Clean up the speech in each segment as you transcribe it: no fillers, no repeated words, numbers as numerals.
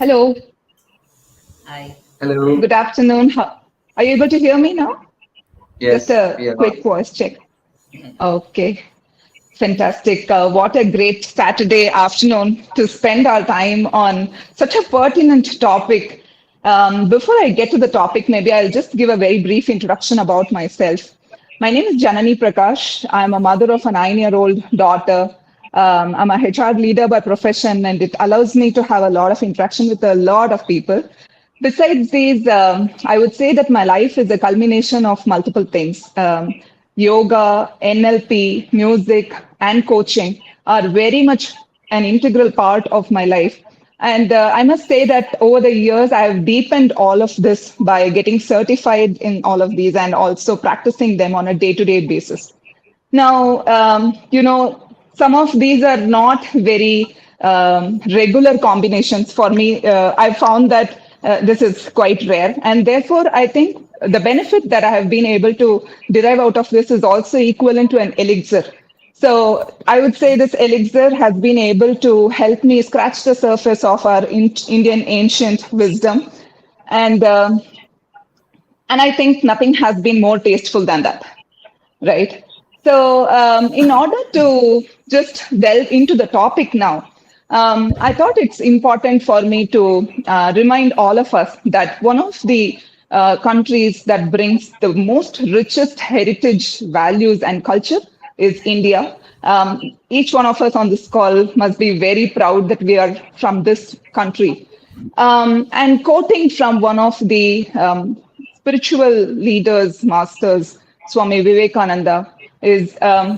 Hello, Hi. Hello. good afternoon. Are you able to hear me now? Just Yes, a we are quick audible. voice check. Okay, fantastic. What a great Saturday afternoon to spend our time on such a pertinent topic. Before I get to the topic, maybe I'll just give a very brief introduction about myself. My name is Janani Prakaash. I'm a mother of a 9-year-old daughter. I'm a HR leader by profession, and it allows me to have a lot of interaction with a lot of people. Besides these, I would say that my life is a culmination of multiple things. Yoga, NLP, music, and coaching are very much an integral part of my life. And I must say that over the years, I have deepened all of this by getting certified in all of these and also practicing them on a day to day basis. Now, some of these are not very regular combinations for me. I found that this is quite rare. And therefore, I think the benefit that I have been able to derive out of this is also equivalent to an elixir. So I would say this elixir has been able to help me scratch the surface of our Indian ancient wisdom. And, um, and I think nothing has been more tasteful than that. Right. So, in order to just delve into the topic now, I thought it's important for me to remind all of us that one of the countries that brings the most richest heritage, values, and culture is India. Each one of us on this call must be very proud that we are from this country. And quoting from one of the spiritual leaders, masters, Swami Vivekananda, is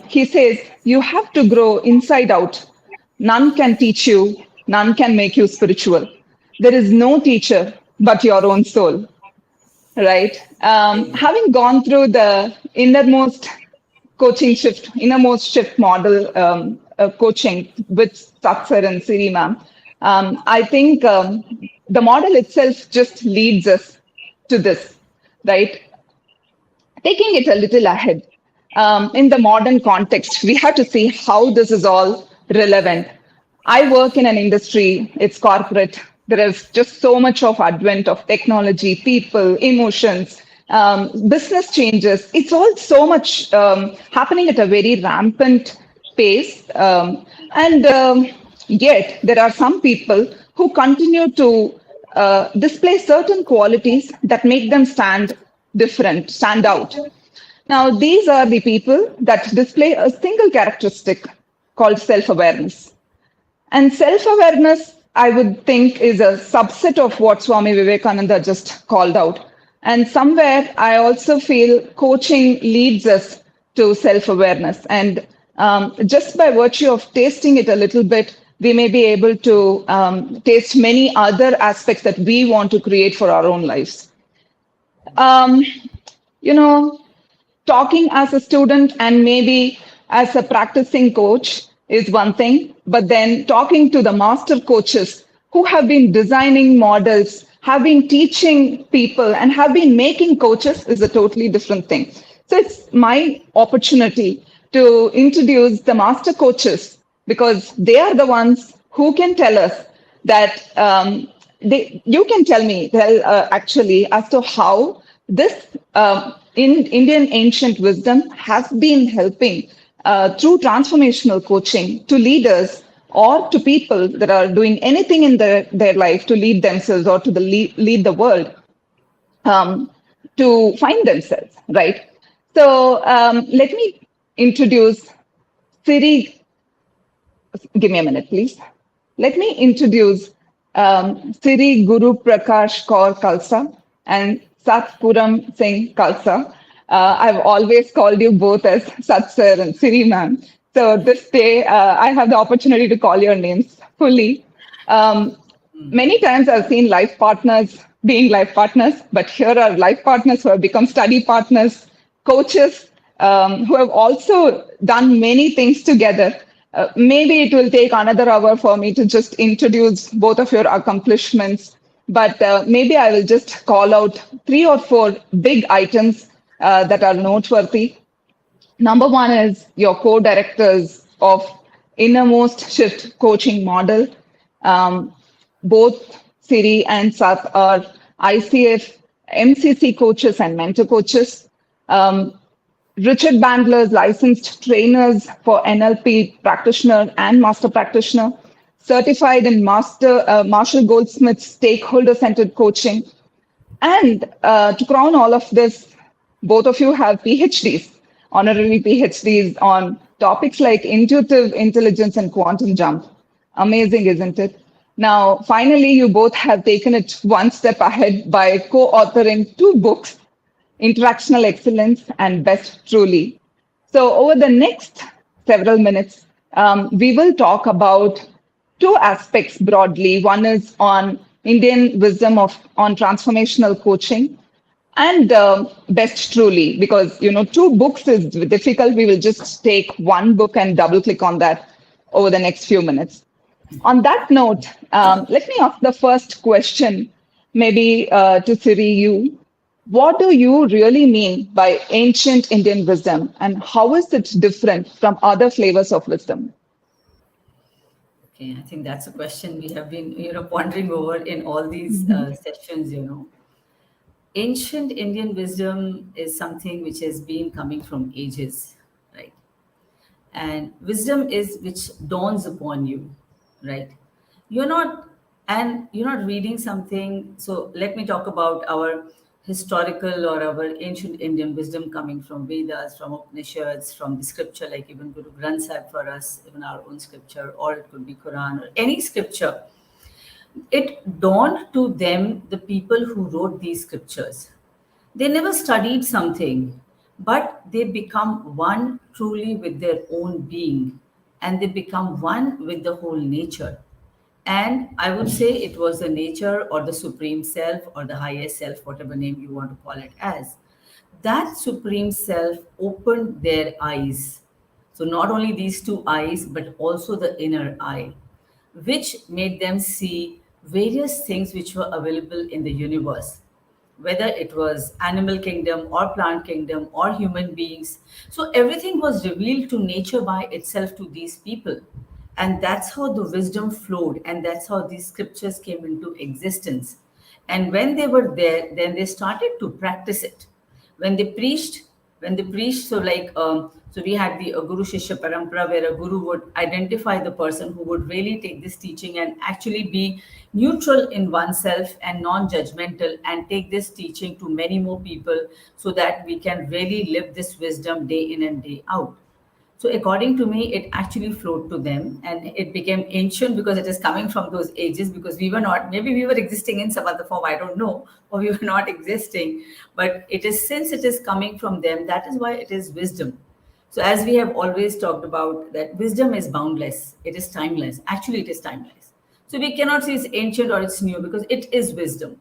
he says, "You have to grow inside out. None can teach you, none can make you spiritual. There is no teacher but your own soul." Right? Amen. Having gone through the innermost shift model coaching with Satsar and Siri ma'am, I think the model itself just leads us to this, right? Taking it a little ahead, in the modern context, we have to see how this is all relevant. I work in an industry, it's corporate. There is just so much of advent of technology, people, emotions, business changes. It's all so much happening at a very rampant pace. And yet, there are some people who continue to display certain qualities that make them stand out. Now, these are the people that display a single characteristic called self awareness. And self awareness, I would think, is a subset of what Swami Vivekananda just called out. And somewhere, I also feel coaching leads us to self awareness. And just by virtue of tasting it a little bit, we may be able to taste many other aspects that we want to create for our own lives. Um, you know, Talking as a student and maybe as a practicing coach is one thing, but then talking to the master coaches who have been designing models, have been teaching people, and have been making coaches is a totally different thing. So it's my opportunity to introduce the master coaches because they are the ones who can tell us that you can tell actually as to how this in Indian ancient wisdom has been helping through transformational coaching to leaders or to people that are doing anything in their life to lead themselves or to lead the world um, to find themselves, right? So let me introduce Siri. Give me a minute, please. Let me introduce Siri Guru Prakash Kaur Khalsa and Satpuram Singh Khalsa. I've always called you both as Sat Sir and Siri ma'am. So this day, I have the opportunity to call your names fully. Um, Many times I've seen life partners being life partners, but here are life partners who have become study partners, coaches who have also done many things together. Maybe it will take another hour for me to just introduce both of your accomplishments, but maybe I will just call out 3 or 4 big items that are noteworthy. Number one is your co-directors of Innermost Shift coaching model. Um, Both Siri and Sat are ICF, MCC coaches and mentor coaches. Um, Richard Bandler's licensed trainers for NLP practitioner and master practitioner, certified in Marshall Goldsmith's stakeholder-centered coaching. And to crown all of this, both of you have PhDs, honorary PhDs on topics like intuitive intelligence and quantum jump. Amazing, isn't it? Now, finally, you both have taken it one step ahead by co authoring two books, Interactional Excellence and Best Truly. So, over the next several minutes, we will talk about two aspects broadly. One is on Indian wisdom of on transformational coaching, and Best Truly, because two books is difficult. We will just take one book and double click on that over the next few minutes. On that note, let me ask the first question, maybe to Siri, you. What do you really mean by ancient Indian wisdom, and how is it different from other flavors of wisdom? Okay, I think that's a question we have been, pondering over in all these sessions. Ancient Indian wisdom is something which has been coming from ages, right? And wisdom is which dawns upon you, right? You're not, and you're not reading something. So let me talk about our historical or our ancient Indian wisdom coming from Vedas, from Upanishads, from the scripture, like even Guru Granth Sahib for us, even our own scripture, or it could be Quran or any scripture. It dawned to them, the people who wrote these scriptures. They never studied something, but they become one truly with their own being, and they become one with the whole nature. And I would say it was the nature or the supreme self or the highest self, whatever name you want to call it as. That supreme self opened their eyes. So, not only these two eyes, but also the inner eye, which made them see various things which were available in the universe, whether it was animal kingdom or plant kingdom or human beings. So everything was revealed to nature by itself to these people. And that's how the wisdom flowed, and that's how these scriptures came into existence. And when they were there, then they started to practice it. When they preached, so like so we had the Guru Shishya Parampara, where a guru would identify the person who would really take this teaching and actually be neutral in oneself and non-judgmental, and take this teaching to many more people, so that we can really live this wisdom day in and day out. So according to me, it actually flowed to them, and it became ancient because it is coming from those ages, because we were not, maybe we were existing in some other form, I don't know, or we were not existing, but it is, since it is coming from them, that is why it is wisdom. So as we have always talked about, that wisdom is boundless, it is timeless. Actually, it is timeless. So we cannot say it's ancient or it's new, because it is wisdom.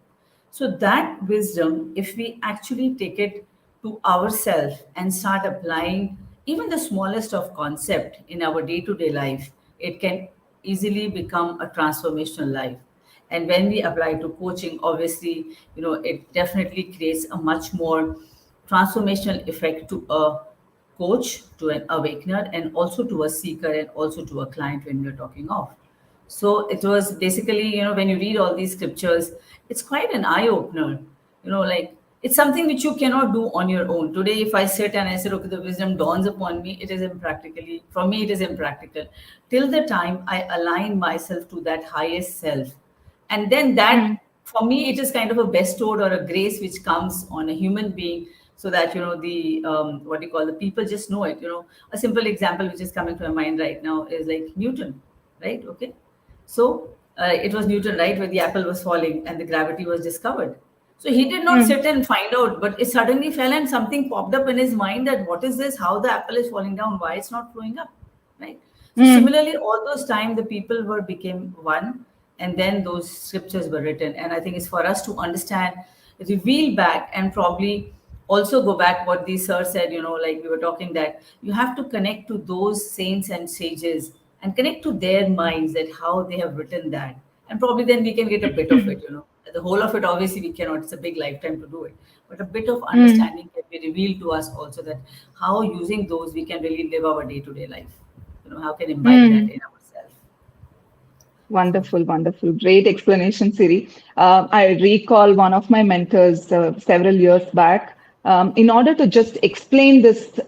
So that wisdom, if we actually take it to ourselves and start applying even the smallest of concept in our day-to-day life, it can easily become a transformational life. And when we apply to coaching, obviously, it definitely creates a much more transformational effect to a coach, to an awakener, and also to a seeker, and also to a client when we're talking of. So it was basically, when you read all these scriptures, it's quite an eye opener. Like, it's something which you cannot do on your own. Today, if I sit and I said, okay, the wisdom dawns upon me, it is impractically, for me, it is impractical. Till the time I align myself to that highest self. And then that, for me, it is kind of a bestowed or a grace which comes on a human being, so that, the, what do you call, the people just know it. A simple example which is coming to my mind right now is like Newton, right? Okay. So it was Newton, right, where the apple was falling and the gravity was discovered. So he did not sit and find out, but it suddenly fell and something popped up in his mind, that what is this? How the apple is falling down? Why it's not flowing up? Right. So similarly, all those time the people were became one, and then those scriptures were written. And I think it's for us to understand, reveal back, and probably also go back what the sir said, like we were talking, that you have to connect to those saints and sages and connect to their minds, that how they have written that. And probably then we can get a bit of it. The whole of it, obviously, we cannot, it's a big lifetime to do it. But a bit of understanding can be revealed to us also, that how using those we can really live our day to day life. How can imbibe that in ourselves. Wonderful, wonderful. Great explanation, Siri. I recall one of my mentors several years back. In order to just explain this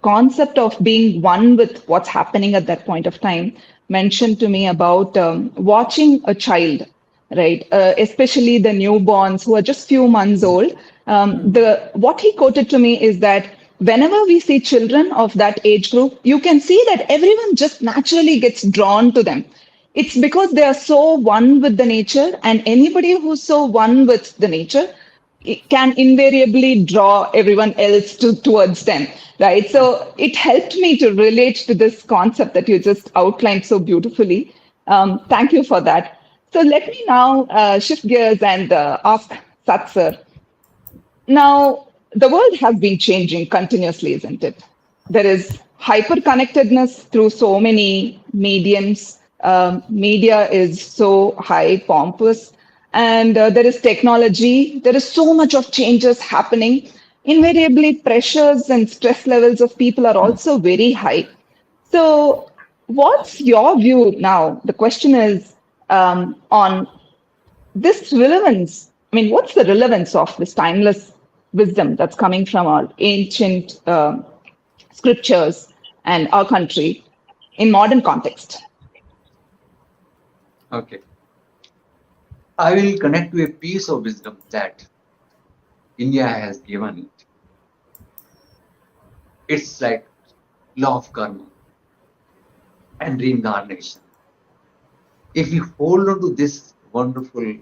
concept of being one with what's happening at that point of time, mentioned to me about watching a child, right? Especially the newborns who are just few months old. The what he quoted to me is that whenever we see children of that age group, you can see that everyone just naturally gets drawn to them. It's because they are so one with the nature, and anybody who's so one with the nature it can invariably draw everyone else towards them, right? So it helped me to relate to this concept that you just outlined so beautifully. Thank you for that. So let me now shift gears and ask Sat sir. Now, the world has been changing continuously, isn't it? There is hyper connectedness through so many mediums. Media is so high, pompous, and there is technology. There is so much of changes happening. Invariably, pressures and stress levels of people are also very high. So, what's your view now? The question is on this relevance, I mean, what's the relevance of this timeless wisdom that's coming from our ancient scriptures and our country in modern context? Okay. I will connect to a piece of wisdom that India has given it. It's like law of karma and reincarnation. If we hold on to this wonderful,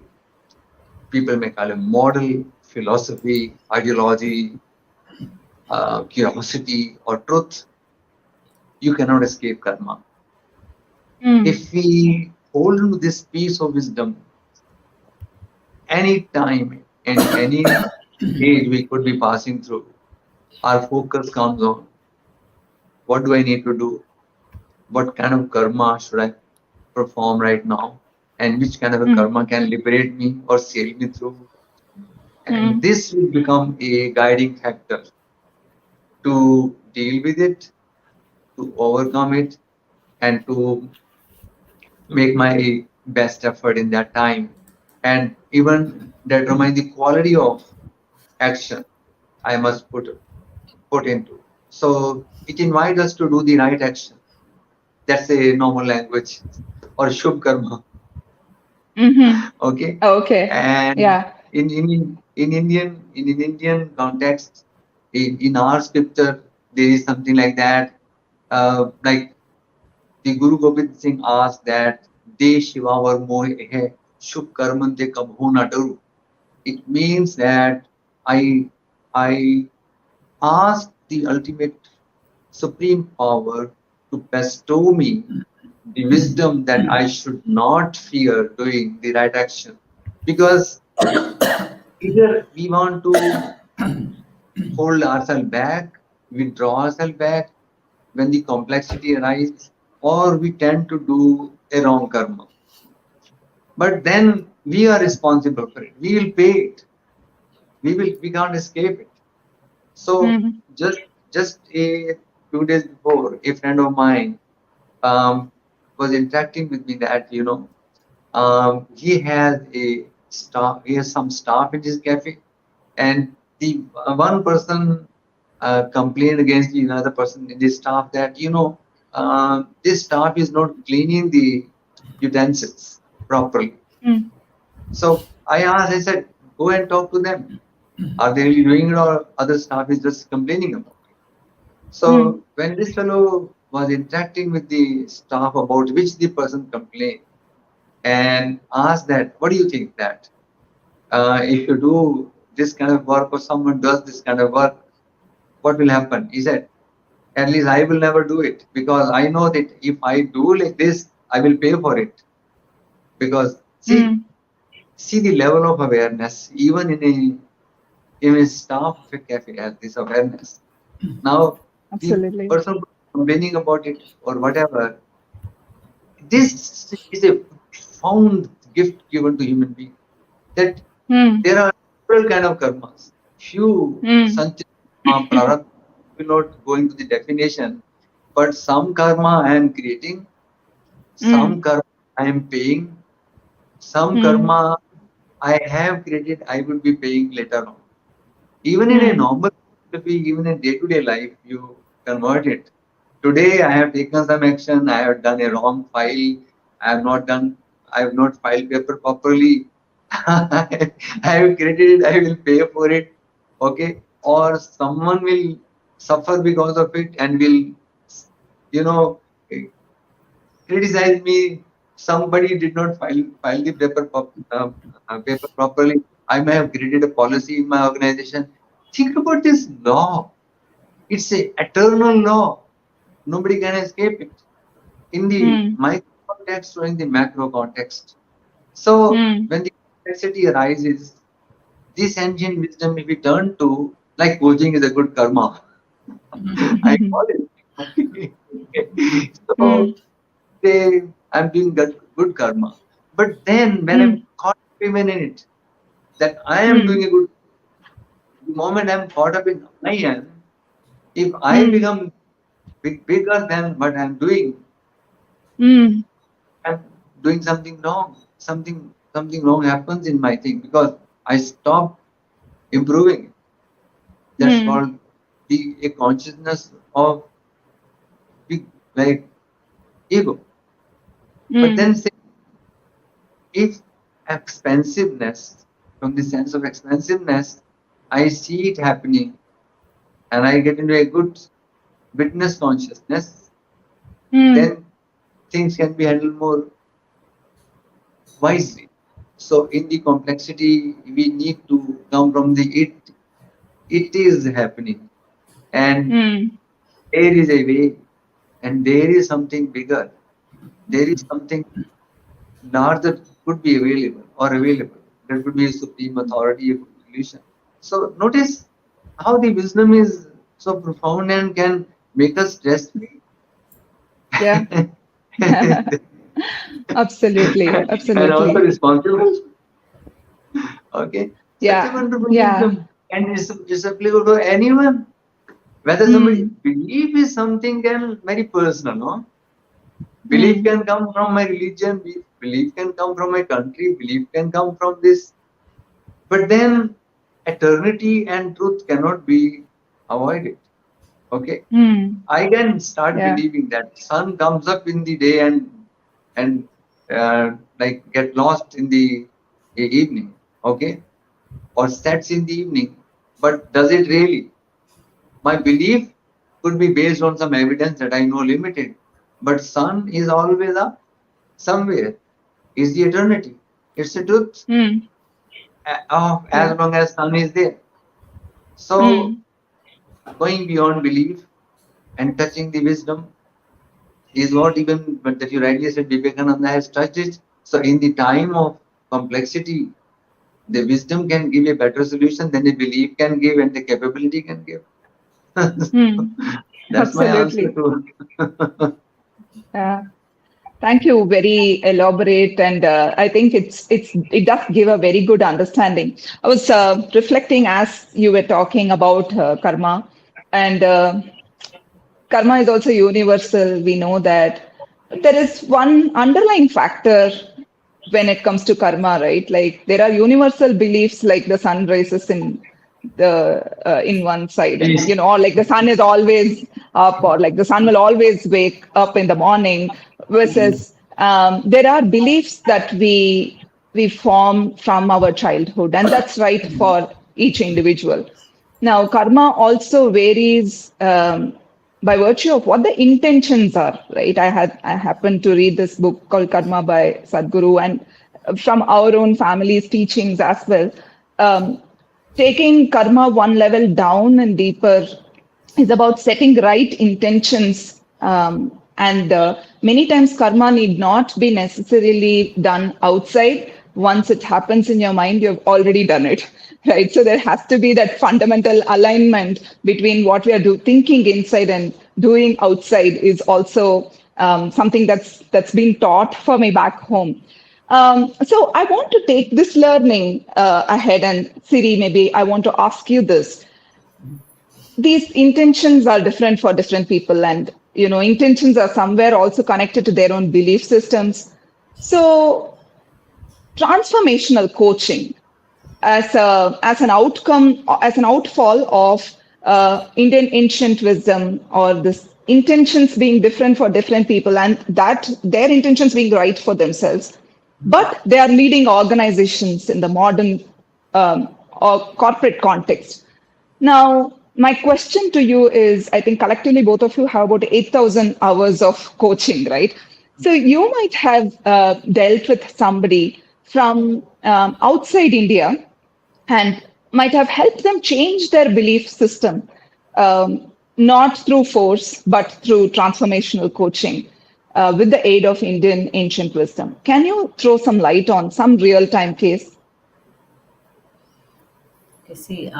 people may call it model philosophy, ideology, curiosity, or truth, you cannot escape karma. Mm, If we hold on to this piece of wisdom, any time and any age we could be passing through, our focus comes on what do I need to do? What kind of karma should I perform right now? And which kind of a mm, karma can liberate me or sail me through? And mm, this will become a guiding factor to deal with it, to overcome it, and to make my best effort in that time. And even determine the quality of action I must put into. So it invites us to do the right action. That's a normal language or shubh karma. mm-hmm. Okay. Okay. And Yeah. in Indian context, in our scripture, there is something like that. Like the Guru Gobind Singh asked that De Shiva var moh hai shubh karman te kabho na daru. It means that I I ask the ultimate supreme power to bestow me the wisdom that I should not fear doing the right action. Because either we want to hold ourselves back, withdraw ourselves back when the complexity arises, or we tend to do a wrong karma. But then we are responsible for it. We will pay it. We can't escape it. So Mm, just just a few days before, a friend of mine was interacting with me that he has a staff. He has some staff in his cafe, and the one person complained against the another person in the staff that this staff is not cleaning the utensils properly. mm, So I asked, I said, go and talk to them. Are they really doing it, or other staff is just complaining about it? mm, So when this fellow was interacting with the staff about which the person complained and asked that, what do you think that if you do this kind of work or someone does this kind of work, what will happen? He said, at least I will never do it because I know that if I do like this, I will pay for it. Because mm. see the level of awareness, even in a staff of a cafe has this awareness. Now the Absolutely. person complaining about it or whatever, this is a profound gift given to human being. That Mm, there are several kind of karmas. Few mm, sanchit prarabdha will not go into the definition, but some karma I am creating, some mm, karma I am paying some karma I have created, I will be paying later on. Even in a mm, normal philosophy, even in day-to-day life, you convert it. Today, I have taken some action. I have done a wrong file. I have not done. I have not filed paper properly. I have created it. I will pay for it. Okay, or someone will suffer because of it and will, you know, criticize me. Somebody did not file the paper properly. I may have created a policy in my organization. Think about this law. It's a eternal law. Nobody can escape it in the mm, micro context or in the macro context. So mm, when the complexity arises, this engine wisdom, if we turn to, like coaching is a good karma. I call it. Okay. So mm, say I'm doing good karma. But then when I'm mm, caught up even in it, that I am doing mm, a good, the moment I'm caught up in I am, if I mm, become bigger than what I'm doing, mm, I'm doing something wrong. Something wrong happens in my thing because I stop improving. That's mm, called the a consciousness of big like ego. But mm, then say if expansiveness, from the sense of expansiveness, I see it happening and I get into a good witness consciousness, mm, then things can be handled more wisely. So in the complexity, we need to come from the it is happening and mm, there is a way and there is something bigger. There is something larger could be available or available. There could be a supreme authority, a solution. So notice how the wisdom is so profound and can make us stress free. yeah. And Absolutely, also absolutely. responsible. Okay, such a Yeah, wonderful yeah. wisdom, and it's applicable to anyone. Whether somebody Mm, belief is something can very personal, no? Belief mm, can come from my religion, belief can come from my country, belief can come from this. But then eternity and truth cannot be avoided. Okay, mm, I can start yeah. believing that sun comes up in the day and like get lost in the evening. Okay, or sets in the evening. But does it really? My belief could be based on some evidence that I know limited. But sun is always up somewhere. Is the eternity. It's the truth. Mm, yeah. As long as sun is there. So Mm, going beyond belief and touching the wisdom is what even but that you rightly said Vivekananda has touched it. So in the time of complexity, the wisdom can give a better solution than the belief can give and the capability can give. mm, That's my answer absolutely. to. Yeah. Thank you. Very elaborate, and I think it does give a very good understanding. I was reflecting as you were talking about karma, and karma is also universal. We know that there is one underlying factor when it comes to karma, right? Like there are universal beliefs, like the sun rises in one side, and Please. or like the sun is always up, or like the sun will always wake up in the morning. Versus there are beliefs that we form from our childhood, and that's right for each individual. Now, karma also varies by virtue of what the intentions are, right? I happened to read this book called Karma by Sadhguru, and from our own family's teachings as well. Um, Taking karma one level down and deeper is about setting right intentions. And many times, karma need not be necessarily done outside. Once it happens in your mind, you've already done it, right? So there has to be that fundamental alignment between what we are thinking inside and doing outside is also something that's been taught for me back home. So I want to take this learning ahead, and Siri, maybe I want to ask you this. These intentions are different for different people, and intentions are somewhere also connected to their own belief systems. So, transformational coaching as an outcome, as an outfall of Indian ancient wisdom, or this intentions being different for different people, and that their intentions being right for themselves, but they are leading organizations in the modern or corporate context. Now, my question to you is, I think collectively both of you have about 8,000 hours of coaching, right? So you might have dealt with somebody from outside India and might have helped them change their belief system, not through force, but through transformational coaching with the aid of Indian ancient wisdom. Can you throw some light on some real time case? Okay, see,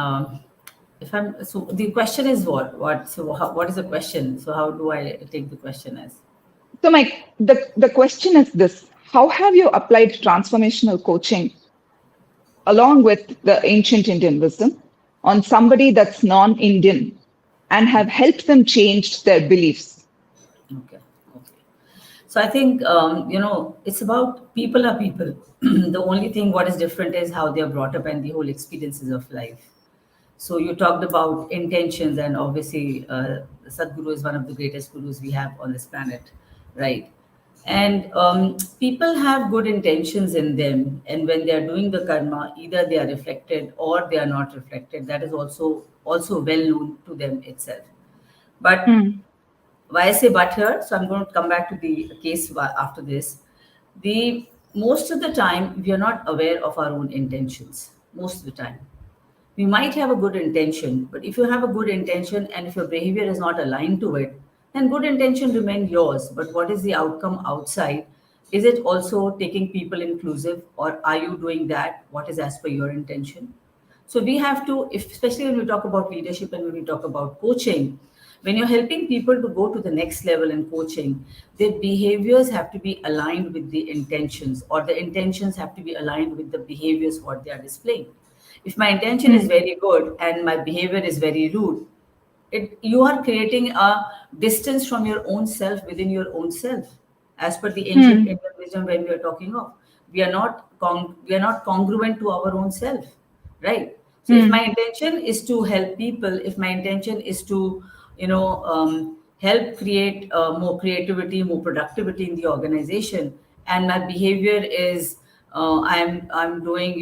if I'm so the question is what is the question? So how do I take the question as? So, Mike, the question is this: how have you applied transformational coaching along with the ancient Indian wisdom on somebody that's non Indian and have helped them change their beliefs? Okay, okay. So I think it's about people are people. The only thing what is different is how they are brought up and the whole experiences of life. So you talked about intentions, and obviously, Sadhguru is one of the greatest gurus we have on this planet, right? And people have good intentions in them, and when they are doing the karma, either they are reflected or they are not reflected. That is also well known to them itself. But Hmm. why I say but here, so I'm going to come back to the case after this. The most of the time we are not aware of our own intentions. Most of the time we might have a good intention, but if you have a good intention and if your behavior is not aligned to it, then good intention remain yours. But what is the outcome outside? Is it also taking people inclusive, or are you doing that what is as per your intention? So we have to, especially when we talk about leadership and when we talk about coaching, when you're helping people to go to the next level in coaching, their behaviors have to be aligned with the intentions, or the intentions have to be aligned with the behaviors what they are displaying. If my intention is Hmm. very good and my behavior is very rude, you are creating a distance from your own self within your own self. As per the ancient Hmm. Indian wisdom, when we are talking of, we are not congruent to our own self, right? So if my Hmm. intention is to help people, if my intention is to help create more creativity, more productivity in the organization, and my behavior is I'm doing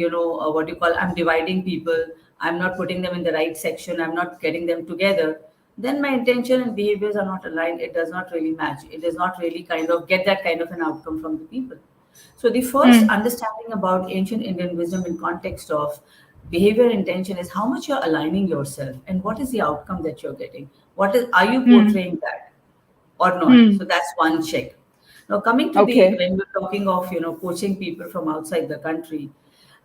what you call, I'm dividing people, I'm not putting them in the right section, I'm not getting them together, then my intention and behaviors are not aligned. It does not really match. It does not really kind of get that kind of an outcome from the people. So the first Hmm. understanding about ancient Indian wisdom in context of behavior intention is how much you're aligning yourself and what is the outcome that you're getting. What is, are you Hmm. portraying that or not? So Hmm. that's one check. Now coming to the, Okay. when we're talking of coaching people from outside the country,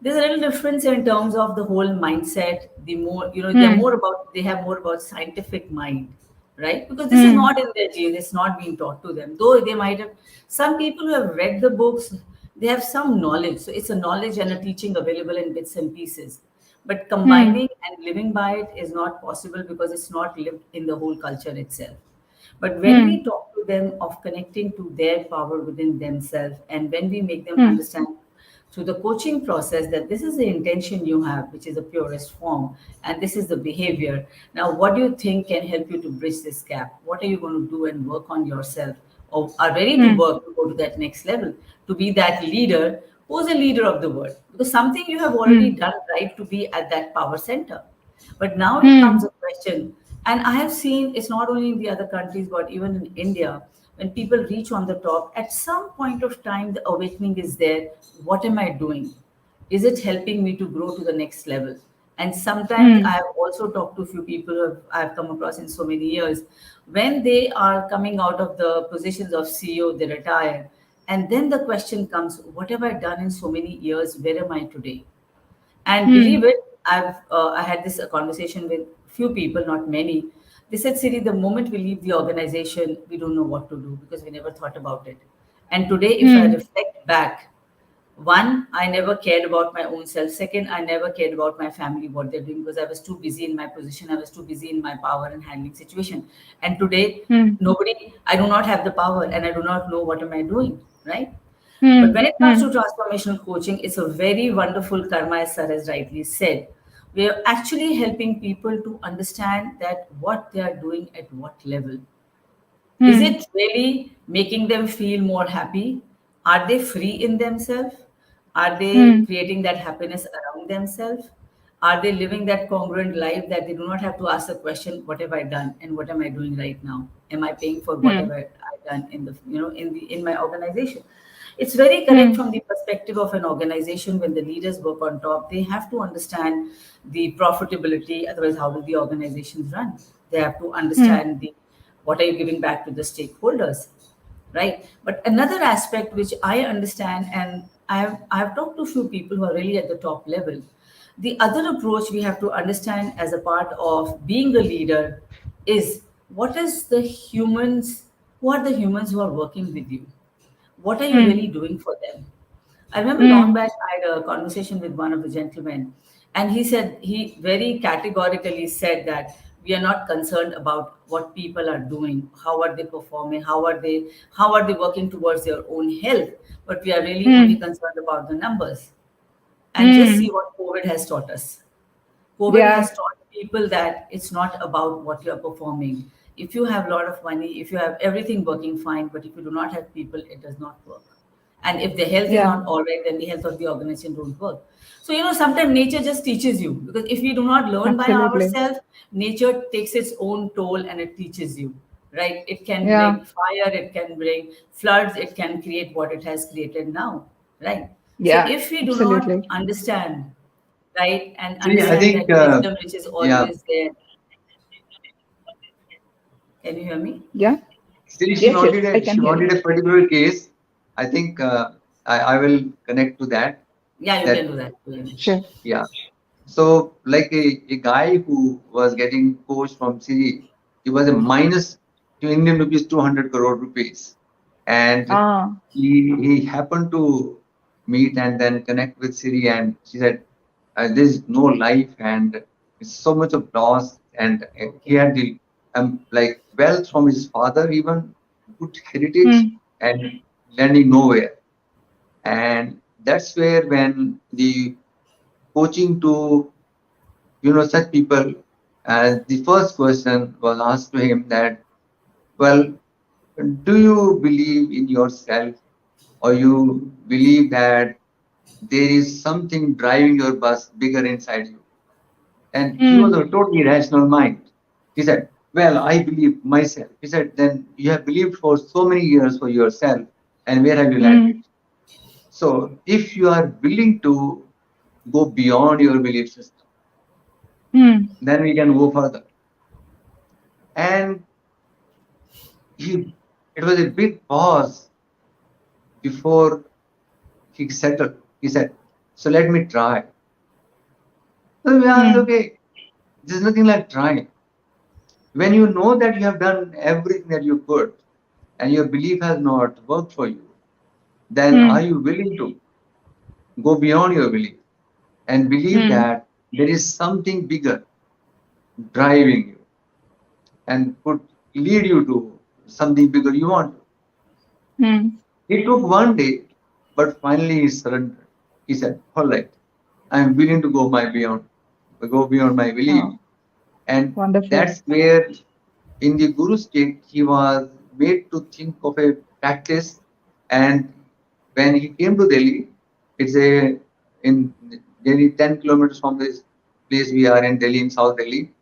there's a little difference in terms of the whole mindset. The more they're Hmm. more about, they have more about scientific mind, right? Because this is Hmm. not in their genes, it's not being taught to them. Though they might have, some people who have read the books, they have some knowledge. So it's a knowledge and a teaching available in bits and pieces. But Hmm. combining and living by it is not possible because it's not lived in the whole culture itself. But when Hmm. we talk to them of connecting to their power within themselves, and when we make them Hmm. understand through the coaching process that this is the intention you have, which is the purest form, and this is the behavior. Now, what do you think can help you to bridge this gap? What are you going to do and work on yourself, or are ready to Hmm. work to go to that next level, to be that leader who's a leader of the world? Because something you have already Hmm. done right to be at that power center. But now it comes Hmm. a question, and I have seen it's not only in the other countries, but even in India, when people reach on the top, at some point of time, the awakening is there. What am I doing? Is it helping me to grow to the next level? And sometimes I Hmm. have also talked to a few people who I've come across in so many years. When they are coming out of the positions of CEO, they retire. And then the question comes, what have I done in so many years? Where am I today? And believe Hmm. it, I had this conversation with few people, not many. They said, Siri, the moment we leave the organization, we don't know what to do because we never thought about it. And today, if I Hmm. reflect back, one, I never cared about my own self. Second, I never cared about my family, what they're doing, because I was too busy in my position. I was too busy in my power and handling situation. And today, Hmm. nobody, I do not have the power and I do not know what am I doing, right? But Hmm. when it comes to Hmm. transformational coaching, it's a very wonderful karma, as Sir has rightly said. We are actually helping people to understand that what they are doing at what level. Is Hmm. it really making them feel more happy? Are they free in themselves? Are they Hmm. creating that happiness around themselves? Are they living that congruent life that they do not have to ask the question, what have I done and what am I doing right now? Am I paying for Hmm. whatever I've done in the in my organization? It's very correct Hmm. from the perspective of an organization. When the leaders work on top, they have to understand the profitability, otherwise how will the organizations run? They have to Hmm. understand the what are you giving back to the stakeholders, right? But another aspect which I understand, and I have talked to a few people who are really at the top level. The other approach we have to understand as a part of being a leader is what is the humans, who are the humans who are working with you, what are you Hmm. really doing for them? I remember long Hmm. back I had a conversation with one of the gentlemen, and he said, he very categorically said that we are not concerned about what people are doing, how are they performing, how are they working towards their own health, but we are really only Hmm. concerned about the numbers. And just see Hmm. what COVID has taught us. COVID Yeah. has taught people that it's not about what you're performing. If you have a lot of money, if you have everything working fine, but if you do not have people, it does not work. And if the health is Yeah. not all right, then the health of the organization don't work. So, sometimes nature just teaches you, because if we do not learn by Absolutely. ourselves, nature takes its own toll and it teaches you, right? It can Yeah. bring fire, it can bring floods, it can create what it has created now, right? So Yeah. if we do not Absolutely. understand, right, and See, I understand think, that wisdom which is yeah, always there. Can you hear me? Yeah. still Yes. Yes. I can she hear you. wanted a particular case. I think I will connect to that. Yeah, you can That do that. You can. Sure. yeah. So like a guy who was getting coached from Siri, he was a minus to Indian rupees 200 crore rupees, and Ah. he happened to meet and then connect with Siri, and she said, "There's no life, and it's so much of loss." And he Okay. had the like wealth from his father, even good heritage, Hmm. and landing nowhere. And that's where when the coaching to such people, the first question was asked to him that, well, do you believe in yourself, or you believe that there is something driving your bus bigger inside you? And he was Hmm. a totally rational mind. He said, well, I believe myself. He said, then you have believed for so many years for yourself, and where have you landed? Hmm. So if you are willing to go beyond your belief system, Hmm. then we can go further. And he, it was a big pause before he settled. He said, so let me try. So we asked, Hmm. okay, there's nothing like trying. When you know that you have done everything that you could and your belief has not worked for you, then are Hmm. you willing to go beyond your belief and believe Hmm. that there is something bigger driving you and could lead you to something bigger you want? Hmm. It took one day, but finally he surrendered. He said, all right, I'm willing to go beyond my belief. Oh, And wonderful. that's where in the Guru state, he was made to think of a practice. And when he came to Delhi, it's in Delhi, 10 kilometers from this place we are in Delhi, in South Delhi.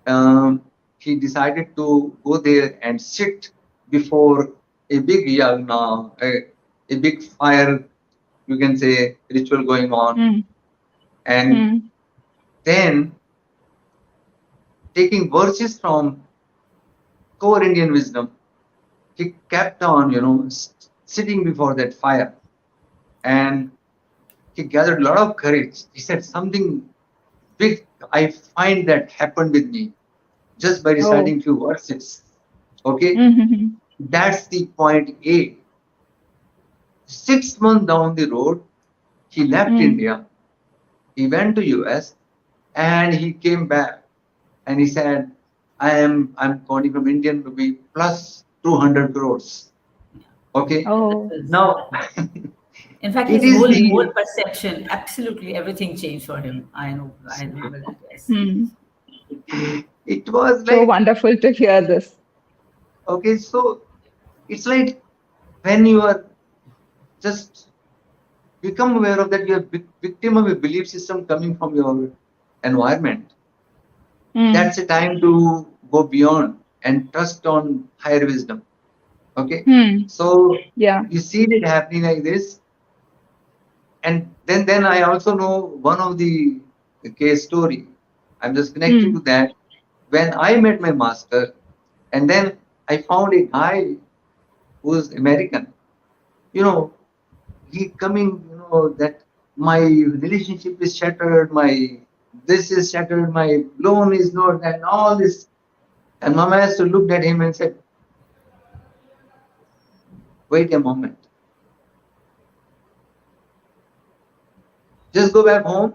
Um, he decided to go there and sit before a big yagna, a big fire, you can say, ritual going on. Hmm. And Hmm. then taking verses from core Indian wisdom, he kept on, sitting before that fire, and he gathered a lot of courage. He said, something big I find that happened with me just by Oh. reciting few verses. Okay, Hmm. that's the point A. 6 months down the road, he left Hmm. India, he went to US, and he came back and he said, I'm counting from Indian rupee plus 200 crores. Okay. Oh. Now, In fact, it his is whole the, perception, absolutely everything changed for him. I remember that. Yes. Hmm. it was So like, wonderful to hear this. okay, so it's like when you are just become aware of that you are victim of a belief system coming from your environment. Hmm. That's a time to go beyond and trust on higher wisdom. Okay. Hmm. So Yeah. you see it happening like this. And then I also know one of the case story. I'm just connecting Hmm. to that. When I met my master, and then I found a guy who's American. You know, he coming, that my relationship is shattered, my this is shattered, my loan is not, and all this. And my master looked at him and said, wait a moment, just go back home.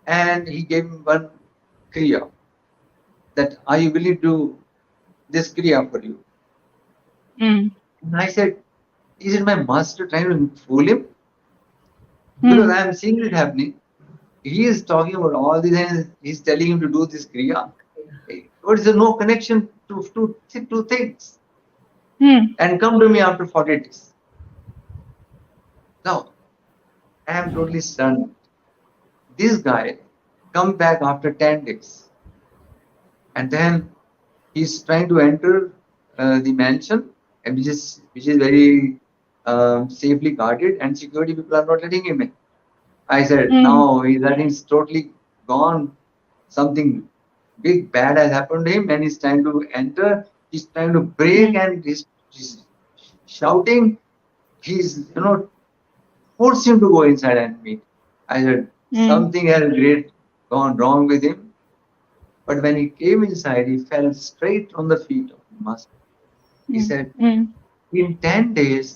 And he gave me one kriya, that are you willing to this kriya for you? Hmm. And I said, is it my master trying to fool him? Because Hmm. I am seeing it happening. He is talking about all these and he's telling him to do this kriya. What is the no connection to things? Hmm. And come to me after 40 days. Now, I am totally stunned. This guy come back after 10 days. And then he's trying to enter the mansion, and which is very safely guarded, and security people are not letting him in. I said, Hmm. now that he's totally gone. Something big bad has happened to him, and he's trying to enter. He's trying to break, Hmm. and he's shouting. He's forced him to go inside and meet. I said, Hmm. something has great gone wrong with him. But when he came inside, he fell straight on the feet of the master. He Hmm. said, Hmm. in 10 days,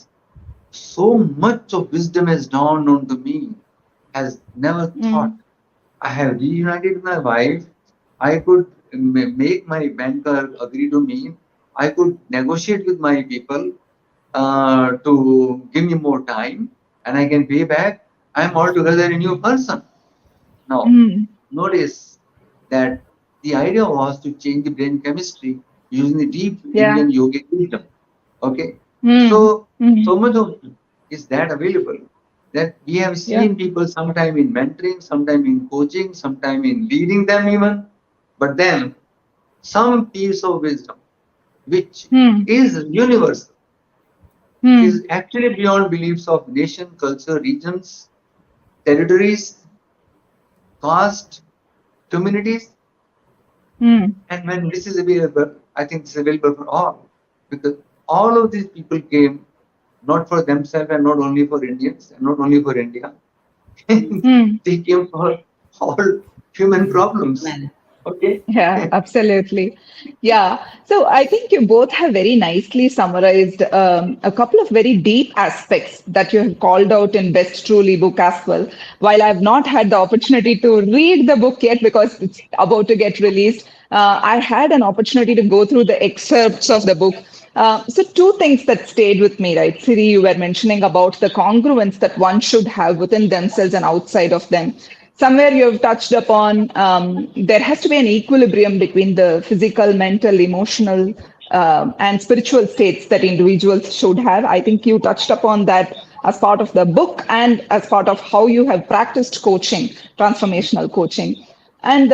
so much of wisdom has dawned onto me, has never thought. Hmm. I have reunited with my wife. I could make my banker agree to me. I could negotiate with my people to give me more time, and I can pay back. I'm altogether a new person. Now, Hmm. notice that the idea was to change the brain chemistry using the deep Yeah. Indian yogic wisdom. Okay, Hmm. so Hmm. so much of is that available that we have Yeah. seen people sometime in mentoring, sometime in coaching, sometime in leading them even, but then some piece of wisdom which Hmm. is universal, Hmm. is actually beyond beliefs of nation, culture, regions, territories, caste, communities. Hmm. And when this is available, I think it's available for all, because all of these people came not for themselves and not only for Indians and not only for India. Hmm. They came for all human problems. Man. Okay. Yeah, absolutely. Yeah. So I think you both have very nicely summarized a couple of very deep aspects that you have called out in Best Truly book as well. While I've not had the opportunity to read the book yet because it's about to get released, I had an opportunity to go through the excerpts of the book. So two things that stayed with me, right? Siri, you were mentioning about the congruence that one should have within themselves and outside of them. Somewhere you've touched upon there has to be an equilibrium between the physical, mental, emotional, and spiritual states that individuals should have. I think you touched upon that as part of the book and as part of how you have practiced coaching, transformational coaching. And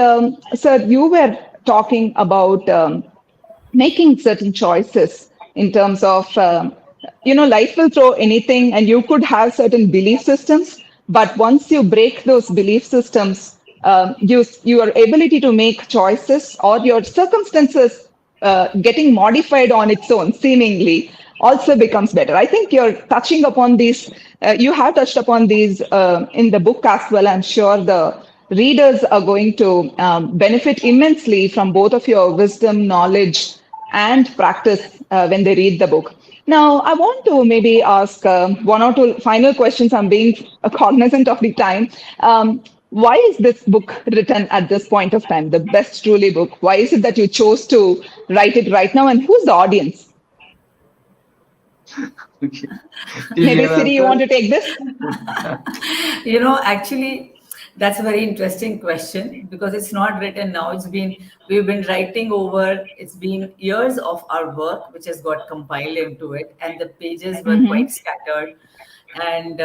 sir, you were talking about making certain choices in terms of life will throw anything and you could have certain belief systems, but once you break those belief systems, your ability to make choices or your circumstances getting modified on its own seemingly also becomes better. I think you're touching upon these, you have touched upon these in the book as well. I'm sure the readers are going to benefit immensely from both of your wisdom, knowledge, and practice when they read the book. Now, I want to maybe ask one or two final questions. I'm being cognizant of the time. Why is this book written at this point of time, the Best Truly book? Why is it that you chose to write it right now, and who's the audience? Okay. Till you Maybe have Siri, you want to take this? Actually, that's a very interesting question because it's not written now. We've been writing over, it's been years of our work which has got compiled into it, and the pages were quite Mm-hmm. scattered. And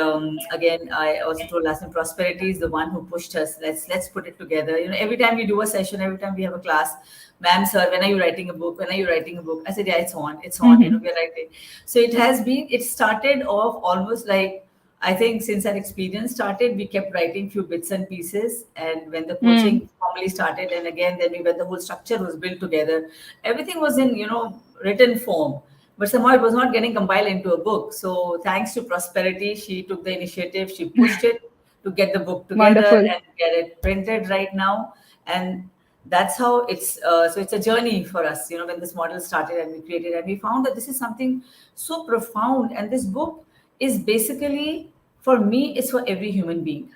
again, I also told last time, Prosperity is the one who pushed us. Let's put it together. Every time we do a session, every time we have a class, ma'am, sir, when are you writing a book? When are you writing a book? I said, yeah, it's on. It's on. Mm-hmm. We're writing. So it started off almost like, I think since that experience started, we kept writing few bits and pieces. And when the Mm. coaching formally started, and again, when the whole structure was built together, everything was in, written form. But somehow it was not getting compiled into a book. So thanks to Prosperity, she took the initiative, she pushed it to get the book together Wonderful. and get it printed right now. And that's how so it's a journey for us, when this model started and we created, and we found that this is something so profound. And this book is basically, for me, it's for every human being,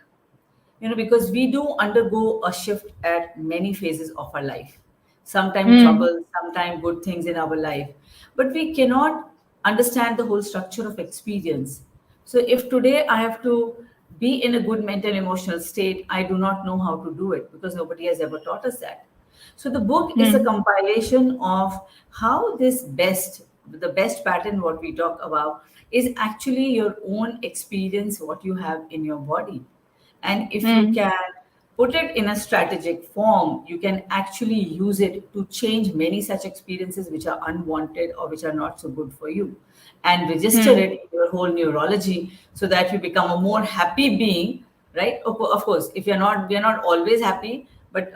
because we do undergo a shift at many phases of our life. Sometimes Mm. trouble, sometimes good things in our life, but we cannot understand the whole structure of experience. So if today I have to be in a good mental emotional state, I do not know how to do it because nobody has ever taught us that. So the book is a Mm. compilation of how the best pattern, what we talk about, is actually your own experience, what you have in your body. And if you Mm. can put it in a strategic form, you can actually use it to change many such experiences which are unwanted or which are not so good for you, and register Mm. it in your whole neurology so that you become a more happy being, right? Of course, if we are not always happy, but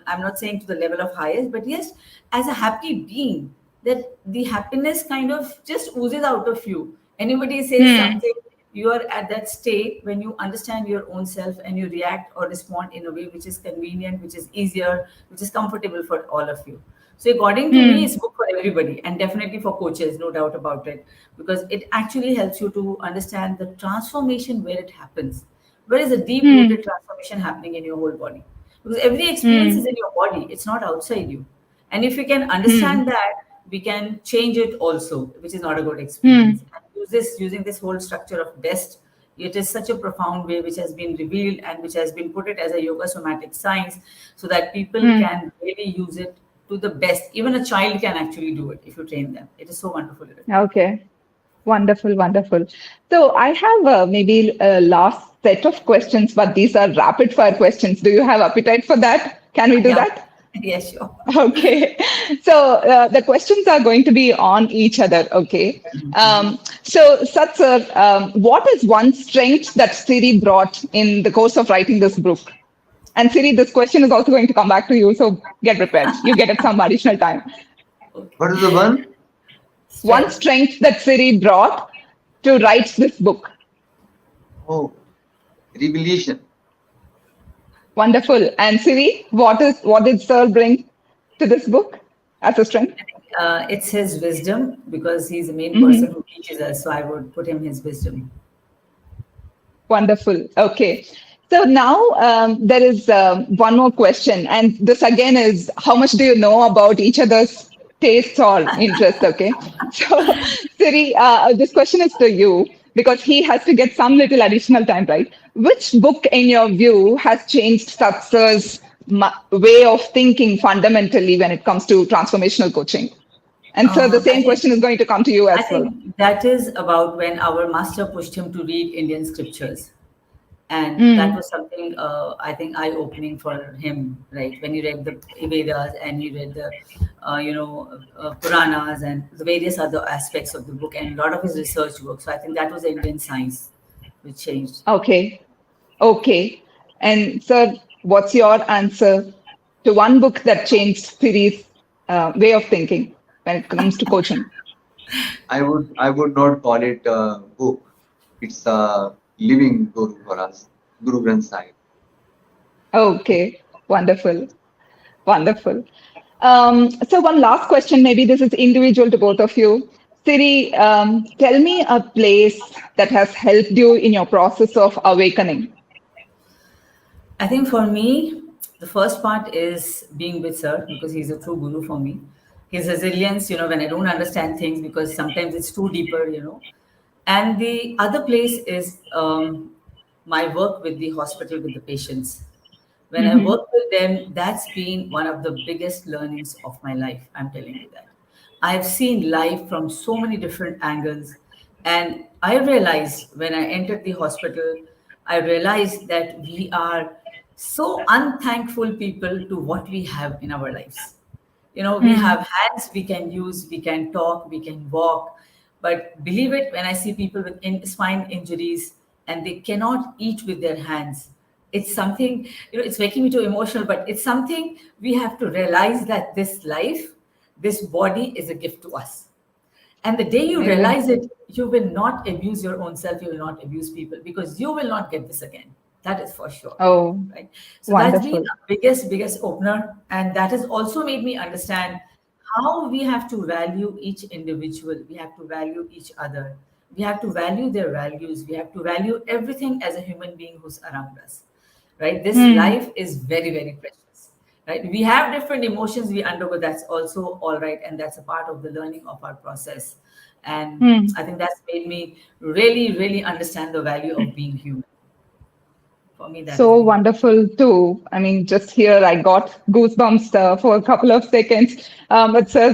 I'm not saying to the level of highest, but yes, as a happy being, that the happiness kind of just oozes out of you. Anybody says Mm. something, you are at that state when you understand your own self and you react or respond in a way which is convenient, which is easier, which is comfortable for all of you. So according to me, Mm. it's good for everybody and definitely for coaches, no doubt about it, because it actually helps you to understand the transformation where it happens. Where is a deep Mm. rooted transformation happening in your whole body? Because every experience Mm. is in your body, it's not outside you. And if we can Mm. understand that, we can change it also, which is not a good Mm. experience. And using this whole structure of BEST, it is such a profound way which has been revealed and which has been put it as a yoga somatic science so that people Mm. can really use it to the best. Even a child can actually do it if you train them. It is so wonderful. Okay. Wonderful, wonderful. So I have maybe a last set of questions, but these are rapid fire questions. Do you have appetite for that? Can we do Yeah. that? Yes, sure. Okay. So the questions are going to be on each other. Okay. So Sat sir, what is one strength that Siri brought in the course of writing this book? And Siri, this question is also going to come back to you. So get prepared. You get it some additional time. Okay. What is the one? One Strength. strength that Siri brought to write this book. Oh, revelation. Wonderful. And Siri, what did Sir bring to this book as a strength? It's his wisdom because he's the main person Hmm. who teaches us. So I would put him his wisdom. Wonderful. Okay. So now there is one more question, and this again is how much do you know about each other's tastes or interests? Okay. So Siri, this question is to you because he has to get some little additional time, right? Which book, in your view, has changed Satsar's way of thinking fundamentally when it comes to transformational coaching? And so the I same think question is going to come to you I as well. think that is about when our master pushed him to read Indian scriptures, and that Mm, was something I think eye-opening for him. Right, when he read the Vedas and he read the Puranas and the various other aspects of the book and a lot of his research work. So I think that was the Indian science which changed. okay. Okay. And sir, what's your answer to one book that changed Siri's way of thinking when it comes to coaching? I would not call it a book. It's a living guru for us, Guru Granth Sahib. Okay. Wonderful. Wonderful. So one last question, maybe this is individual to both of you. Siri, tell me a place that has helped you in your process of awakening. I think for me, the first part is being with Sir because he's a true guru for me. his resilience, when I don't understand things because sometimes it's too deeper. And the other place is my work with the hospital with the patients. When I Mm-hmm. work with them, that's been one of the biggest learnings of my life. I'm telling you that. I've seen life from so many different angles. And I realized when I entered the hospital, I realized that we are so unthankful people to what we have in our lives. We Mm. have hands we can use, we can talk, we can walk. But believe it, when I see people with spine injuries and they cannot eat with their hands, it's something, it's making me too emotional, but it's something we have to realize that this life, this body is a gift to us. And the day you Amazing. realize it, you will not abuse your own self, you will not abuse people because you will not get this again. That is for sure. Oh, Right. So that's been wonderful. a biggest opener. And that has also made me understand how we have to value each individual. We have to value each other. We have to value their values. We have to value everything as a human being who's around us. Right. This Mm. life is very, very precious. Right. We have different emotions we undergo. That's also all right. And that's a part of the learning of our process. And Mm. I think that's made me really, really understand the value of being human. For me, that has So been a big. wonderful too. I mean, just here I got goosebumps for a couple of seconds. But sir,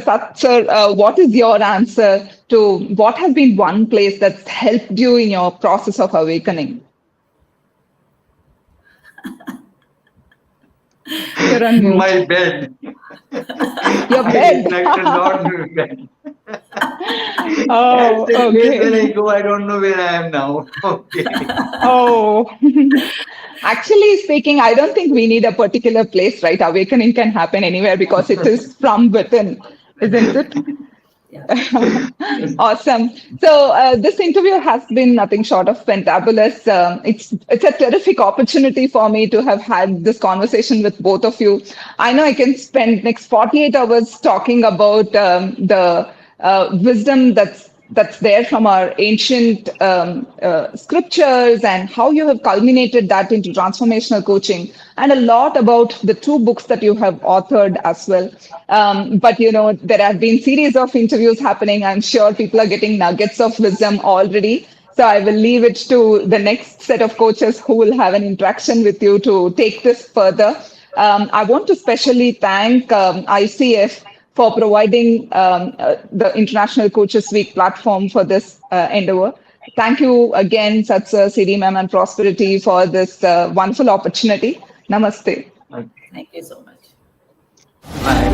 what is your answer to what has been one place that's helped you in your process of awakening? You're on mute. My bed. Your I bed. reflect a lot on bed. That's Oh, the place where I okay. go. I don't know where I am now. Okay. Oh. Actually speaking, I don't think we need a particular place, right? Awakening can happen anywhere because it is from within, isn't it? Yeah. Awesome. So this interview has been nothing short of fantabulous. It's a terrific opportunity for me to have had this conversation with both of you. I know I can spend next 48 hours talking about the wisdom that's there from our ancient scriptures and how you have culminated that into transformational coaching and a lot about the two books that you have authored as well. But there have been series of interviews happening. I'm sure people are getting nuggets of wisdom already. So I will leave it to the next set of coaches who will have an interaction with you to take this further. I want to specially thank ICF for providing the International Coaches Week platform for this endeavor. Thank you again, Satsa, Siri Ma'am, and Prosperity for this wonderful opportunity. Namaste. Okay. Thank you so much. Bye.